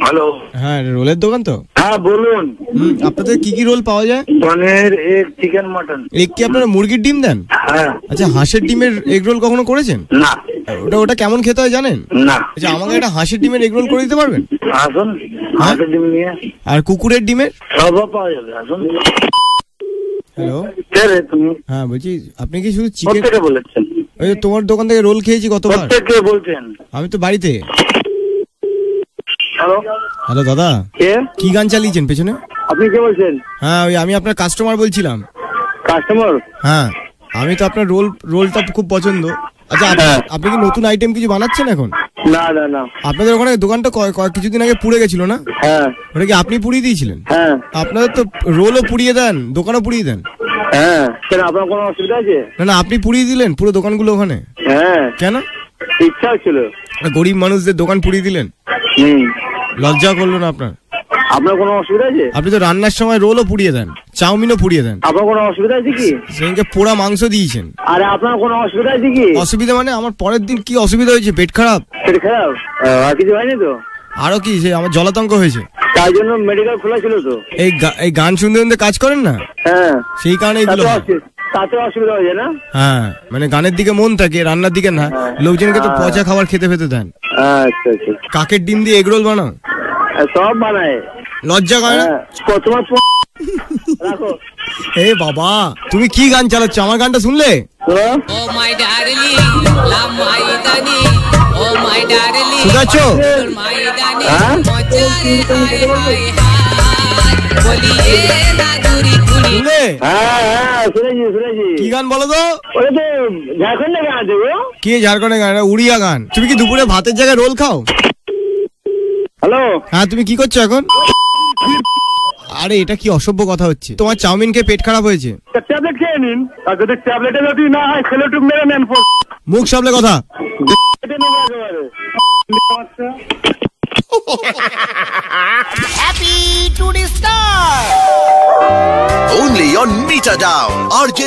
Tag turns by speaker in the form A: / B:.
A: Hello,
B: হ্যাঁ রোলের দোকান তো?
A: হ্যাঁ বলুন।
B: আপনাদের কি কি রোল পাওয়া যায়?
A: পনির, এগ, চিকেন, মটন।
B: এগ কি আপনারা মুরগির ডিম দেন?
A: হ্যাঁ।
B: আচ্ছা, হাঁসের ডিমের এগ রোল কখনো করেছেন?
A: না।
B: ওটা কেমন খেতে হয় জানেন?
A: না।
B: আচ্ছা, আমাকে একটা হাঁসের ডিমের এগ রোল করে দিতে পারবেন?
A: আসুন, হাঁসের ডিম নিয়ে।
B: আর কুকুরের ডিমের?
A: সব পাওয়া যাবে, আসুন।
B: হ্যালো,
A: কে রে তুমি?
B: হ্যাঁ বলছি, আপনি কি শুধু চিকেন?
A: কোথা থেকে বলেছেন?
B: ওই যে তোমার দোকান থেকে রোল খেয়েছি কতবার।
A: কোথা থেকে বলছেন?
B: আমি তো বাড়িতে।
A: হ্যালো।
B: হ্যালো দাদা,
A: কে?
B: কি গান চালিয়েছেন পেছনে?
A: আপনি কে বলছেন?
B: হ্যাঁ, ওই আমি আপনার কাস্টমার বলছিলাম।
A: কাস্টমার?
B: হ্যাঁ, আমি তো আপনার রোলটা খুব পছন্দ। আচ্ছা, আপনি কি নতুন আইটেম কিছু বানাচ্ছেন এখন?
A: না না না।
B: আপনাদের ওখানে দোকানটা কিছুদিন আগে পুড়ে গেছিল না?
A: হ্যাঁ।
B: ওটা কি আপনি পুড়িয়ে দিয়েছিলেন?
A: হ্যাঁ।
B: আপনাদের তো রোলও পুড়িয়ে দেন, দোকানও পুড়িয়ে দেন।
A: হ্যাঁ, কেন আপনার কোনো অসুবিধা আছে?
B: না, আপনি পুড়িয়ে দিলেন পুরো দোকানগুলো ওখানে।
A: হ্যাঁ।
B: কেন?
A: ইচ্ছা ছিল।
B: গরিব মানুষদের দোকান পুড়িয়ে দিলেন, লজ্জা করলো না আপনার?
A: আপনার কোনো অসুবিধা আছে?
B: আপনি তো রান্নার সময় রোলও পুড়িয়ে দেন, চাউমিনও পুড়িয়ে দেন।
A: আপনার কোনো অসুবিধা আছে কি?
B: সেদিনকে পোড়া মাংস দিয়েছেন।
A: আরে আপনার কোনো অসুবিধা আছে কি?
B: অসুবিধা মানে আমার পরের দিন কি অসুবিধা হয়েছে? পেট খারাপ।
A: পেট খারাপ? আর কিছু হয়নি তো?
B: আরো কি, সে আমার জলাতঙ্ক হয়েছে,
A: তাই জন্য মেডিকেল খোলা ছিল তো।
B: এই গান শুনতে শুনতে কাজ করেন না?
A: হ্যাঁ,
B: সেই কারণে এগুলো হয়।
A: তাতে অসুবিধা হয়ে যায় না?
B: হ্যাঁ, মানে গানের দিকে মন থাকে, রান্নার দিকে না। লোকজনকে তো পচা খাবার খেতে দেন।
A: আচ্ছা আচ্ছা।
B: কাকের ডিম দিয়ে এগরোল বানাও?
A: সব বানায়।
B: লজ্জা করে না?
A: তোমার রাখো।
B: এ বাবা, তুমি কি গান চালাচ্ছ? আমার গানটা শুনলে? শুধাচ্ছ? কি গান বলো তো?
A: ঝাড়খণ্ডের গান আছে গো।
B: কি ঝাড়খণ্ডের গান? উড়িয়া গান। তুমি কি দুপুরে ভাতের জায়গায় রোল খাও?
A: হ্যালো।
B: হ্যাঁ, তুমি কি করছো এখন? আরে এটা কি অসভ্য কথা হচ্ছে? তোমার চাউমিন খেয়ে পেট খারাপ হয়েছে।
A: ট্যাবলেট খেয়ে নিন, আর যদি ট্যাবলেটে যদি না হয় সেলোটুক মেরে নেন।
B: মুখ সামলে কথা।
C: Happy to the star! Only on Meter Down, RJ